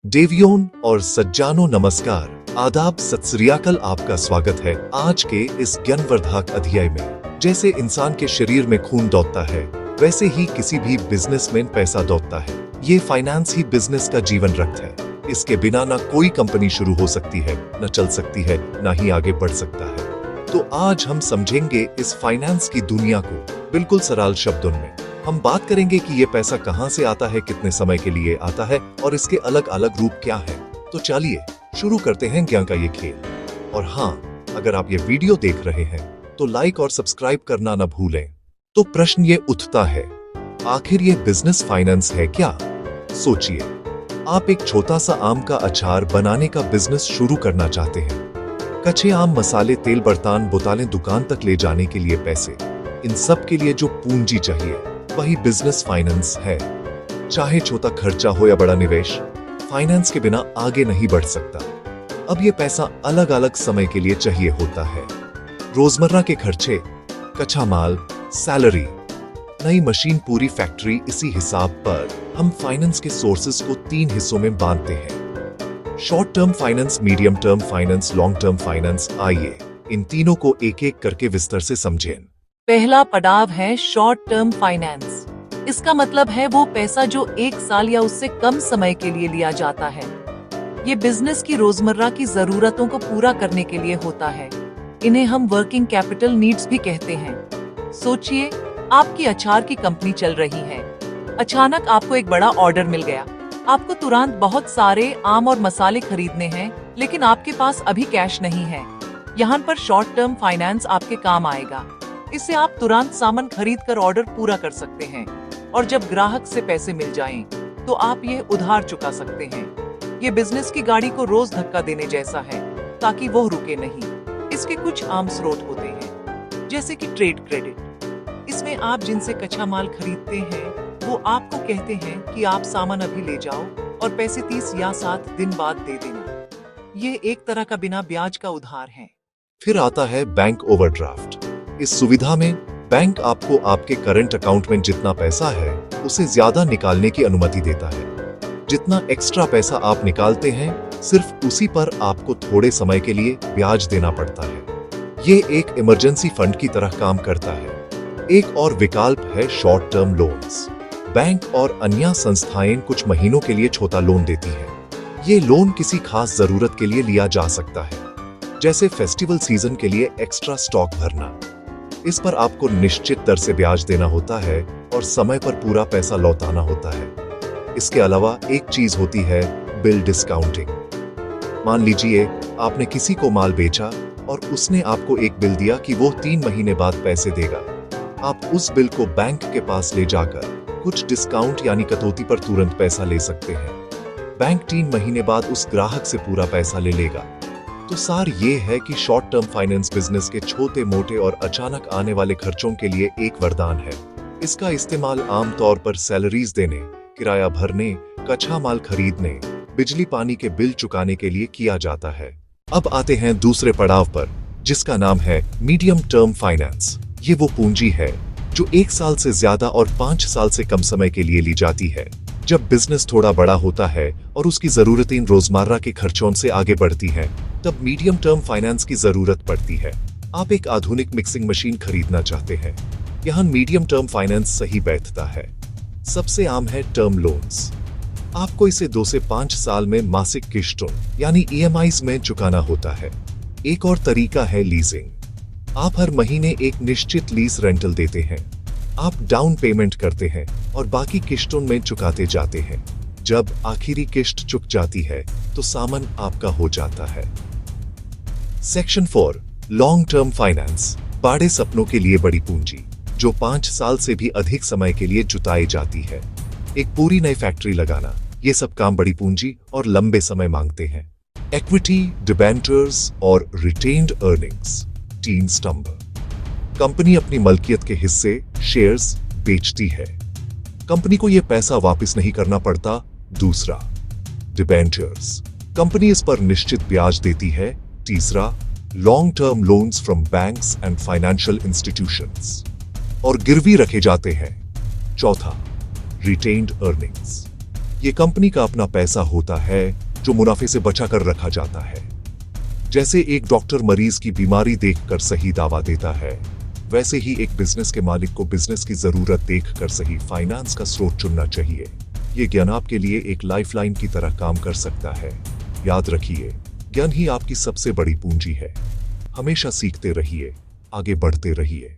देवियों और सज्जानो नमस्कार, आदाब, सत श्री अकाल। आपका स्वागत है आज के इस ज्ञानवर्धक अध्याय में। जैसे इंसान के शरीर में खून दौड़ता है, वैसे ही किसी भी बिजनेसमैन पैसा दौड़ता है। ये फाइनेंस ही बिजनेस का जीवन रक्त है। इसके बिना ना कोई कंपनी शुरू हो सकती है, न चल सकती है, ना ही आगे बढ़ सकता है। तो आज हम समझेंगे इस फाइनेंस की दुनिया को बिल्कुल सरल शब्दों में। हम बात करेंगे कि ये पैसा कहाँ से आता है, कितने समय के लिए आता है और इसके अलग अलग रूप क्या है। तो चलिए शुरू करते हैं ज्ञान का ये खेल। और हाँ, अगर आप ये वीडियो देख रहे हैं तो लाइक और सब्सक्राइब करना न भूलें। तो प्रश्न ये उठता है, आखिर ये बिजनेस फाइनेंस है क्या? सोचिए, आप एक छोटा सा आम का अचार बनाने का बिजनेस शुरू करना चाहते हैं। कच्चे आम, मसाले, तेल, बर्तन, बोतलें दुकान तक ले जाने के लिए पैसे, इन सब के लिए जो पूंजी चाहिए वही बिजनेस फाइनेंस है। चाहे छोटा खर्चा हो या बड़ा निवेश, फाइनेंस के बिना आगे नहीं बढ़ सकता। अब ये पैसा अलग अलग समय के लिए चाहिए होता है। रोजमर्रा के खर्चे, कच्चा माल, सैलरी, नई मशीन, पूरी फैक्ट्री। इसी हिसाब पर हम फाइनेंस के सोर्सेस को 3 हिस्सों में बांटते हैं: short term finance, medium term finance, long term finance. आइए इन तीनों को एक एक करके विस्तार से समझें। पहला पड़ाव है शॉर्ट टर्म फाइनेंस। इसका मतलब है वो पैसा जो 1 साल या उससे कम समय के लिए लिया जाता है। ये बिजनेस की रोजमर्रा की जरूरतों को पूरा करने के लिए होता है। इन्हें हम वर्किंग कैपिटल नीड्स भी कहते हैं। सोचिए, आपकी अचार की कंपनी चल रही है। अचानक आपको एक बड़ा ऑर्डर मिल गया। आपको तुरंत बहुत सारे आम और मसाले खरीदने हैं, लेकिन आपके पास अभी कैश नहीं है। यहाँ पर शॉर्ट टर्म फाइनेंस आपके काम आएगा। इससे आप तुरंत सामान खरीद कर ऑर्डर पूरा कर सकते हैं और जब ग्राहक से पैसे मिल जाएं, तो आप ये उधार चुका सकते हैं। ये बिजनेस की गाड़ी को रोज धक्का देने जैसा है, ताकि वो रुके नहीं। इसके कुछ आम स्रोत होते हैं, जैसे कि ट्रेड क्रेडिट। इसमें आप जिनसे कच्चा माल खरीदते हैं वो आपको कहते हैं कि आप सामान अभी ले जाओ और पैसे 30 या 7 दिन बाद दे देना। ये एक तरह का बिना ब्याज का उधार है। फिर आता है बैंक ओवरड्राफ्ट। इस सुविधा में बैंक आपको आपके करंट अकाउंट में जितना पैसा है उसे ज्यादा निकालने की अनुमति देता है। जितना एक्स्ट्रा पैसा आप निकालते हैं, सिर्फ उसी पर आपको थोड़े समय के लिए ब्याज देना पड़ता है। ये एक इमरजेंसी फंड की तरह काम करता है। एक और विकल्प है शॉर्ट टर्म लोन्स। बैंक और अन्य संस्थाएं कुछ महीनों के लिए छोटा लोन देती है। ये लोन किसी खास जरूरत के लिए लिया जा सकता है, जैसे फेस्टिवल सीजन के लिए एक्स्ट्रा स्टॉक भरना। इस पर आपको निश्चित दर से ब्याज देना होता है और समय पर पूरा पैसा लौटाना होता है। इसके अलावा एक चीज होती है बिल डिस्काउंटिंग। मान लीजिए आपने किसी को माल बेचा और उसने आपको एक बिल दिया कि वो 3 महीने बाद पैसे देगा। आप उस बिल को बैंक के पास ले जाकर कुछ डिस्काउंट यानी कटौती पर तुरंत पैसा ले सकते हैं। बैंक 3 महीने बाद उस ग्राहक से पूरा पैसा ले लेगा। तो सार ये है कि शॉर्ट टर्म फाइनेंस बिजनेस के छोटे मोटे और अचानक आने वाले खर्चों के लिए एक वरदान है। इसका इस्तेमाल आमतौर पर सैलरीज देने, किराया भरने, कच्चा माल खरीदने, बिजली पानी के बिल चुकाने के लिए किया जाता है। अब आते हैं दूसरे पड़ाव पर, जिसका नाम है मीडियम टर्म फाइनेंस। ये वो पूंजी है जो 1 साल से ज्यादा और 5 साल से कम समय के लिए ली जाती है। जब बिजनेस थोड़ा बड़ा होता है और उसकी जरूरतें रोजमर्रा के खर्चों से आगे बढ़ती हैं, तब मीडियम टर्म फाइनेंस की जरूरत पड़ती है। आप एक आधुनिक मिक्सिंग मशीन खरीदना चाहते हैं, यहाँ मीडियम टर्म फाइनेंस सही बैठता है। सबसे आम है टर्म लोन्स। आपको इसे 2 से 5 साल में मासिक किश्तों यानी EMIs में चुकाना होता है। एक और तरीका है लीजिंग। आप हर महीने एक निश्चित लीज रेंटल देते हैं। आप डाउन पेमेंट करते हैं और बाकी किश्तों में चुकाते जाते हैं। जब आखिरी किश्त चुक जाती है तो सामान आपका हो जाता है। Section 4, long term finance. बड़े सपनों के लिए बड़ी पूंजी, जो 5 साल से भी अधिक समय के लिए जुटाई जाती है। एक पूरी नई फैक्ट्री लगाना, ये सब काम बड़ी पूंजी और लंबे समय मांगते हैं। इक्विटी, डिबेंचर्स और रिटेन्ड अर्निंग्स, 3 स्तंभ। कंपनी अपनी मलकियत के हिस्से, शेयर्स बेचती है। कंपनी को यह पैसा वापस नहीं करना पड़ता। दूसरा, डिबेंचर्स। कंपनी इस पर निश्चित ब्याज देती है। तीसरा, long term loans from banks and financial institutions, और गिरवी रखे जाते हैं। चौथा, रिटेन्ड अर्निंग्स। ये कंपनी का अपना पैसा होता है जो मुनाफे से बचा कर रखा जाता है। जैसे एक डॉक्टर मरीज की बीमारी देखकर सही दावा देता है, वैसे ही एक बिजनेस के मालिक को बिजनेस की जरूरत देखकर सही फाइनेंस का स्रोत चुनना चाहिए। ये ज्ञान आपके लिए एक लाइफलाइन की तरह काम कर सकता है। याद रखिए, ज्ञान ही आपकी सबसे बड़ी पूंजी है। हमेशा सीखते रहिए, आगे बढ़ते रहिए।